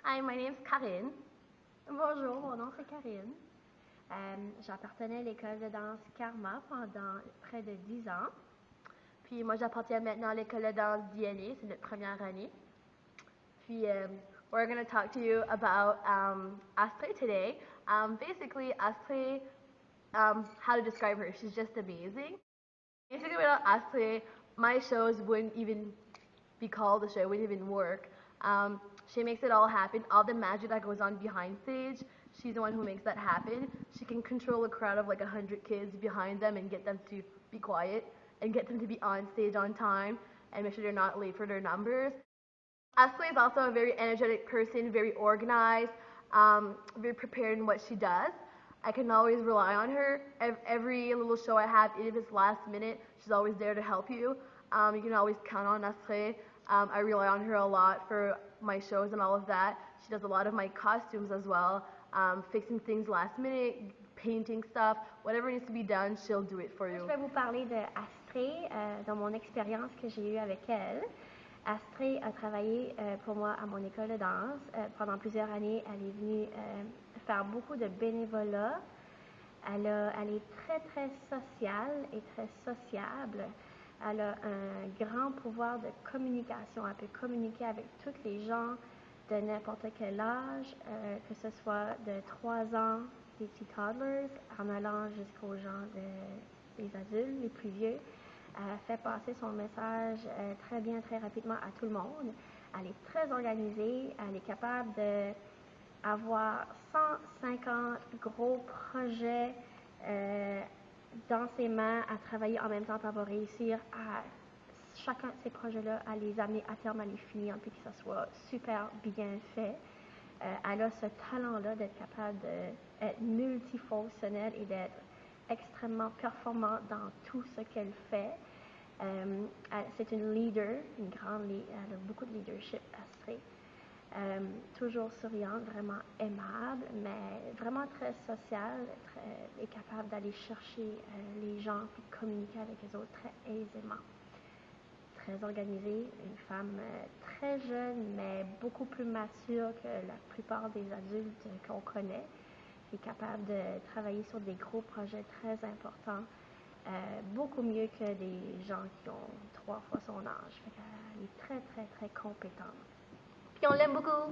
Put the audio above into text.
Hi, my name's Karine. Bonjour, mon nom c'est Karine. J'appartenais à l'école de danse Karma pendant près de 10 ans. Puis moi, j'appartiens maintenant à l'école de danse DNA, c'est notre première année. Puis, we're going to talk to you about Astrid today. Basically, Astrid, how to describe her, she's just amazing. Basically, without Astrid, my shows wouldn't even be called a show, wouldn't even work. She makes it all happen. All the magic that goes on behind stage, she's the one who makes that happen. She can control a crowd of like 100 kids behind them and get them to be quiet and get them to be on stage on time and make sure they're not late for their numbers. Ashley is also a very energetic person, very organized, very prepared in what she does. I can always rely on her. Every little show I have, even if it's last minute, she's always there to help you. You can always count on Astrid. I rely on her a lot for my shows and all of that. She does a lot of my costumes as well, fixing things last minute, painting stuff, whatever needs to be done, she'll do it for you. Je vais vous parler de Astrid, dans mon expérience que j'ai eue avec elle. Astrid a travaillé pour moi à mon école de danse. Pendant plusieurs années, elle est venue faire beaucoup de bénévolat. Elle est très, très sociale et très sociable. Elle a un grand pouvoir de communication. Elle peut communiquer avec tous les gens de n'importe quel âge, que ce soit de 3 ans, des petits toddlers, en allant jusqu'aux gens des adultes, les plus vieux. Elle fait passer son message très bien, très rapidement à tout le monde. Elle est très organisée. Elle est capable d'avoir 150 gros projets dans ses mains à travailler en même temps pour réussir à chacun de ces projets-là, à les amener à terme, à les finir, puis que ça soit super bien fait. Elle a ce talent-là d'être capable d'être multifonctionnelle et d'être extrêmement performante dans tout ce qu'elle fait. C'est une leader, une grande leader, elle a beaucoup de leadership, Astrid. Toujours souriante, vraiment aimable, mais vraiment très sociale, est capable d'aller chercher les gens et communiquer avec les autres très aisément. Très organisée, une femme très jeune, mais beaucoup plus mature que la plupart des adultes qu'on connaît, qui est capable de travailler sur des gros projets très importants, beaucoup mieux que des gens qui ont 3 fois son âge. Elle est très, très, très compétente. Puis on l'aime beaucoup.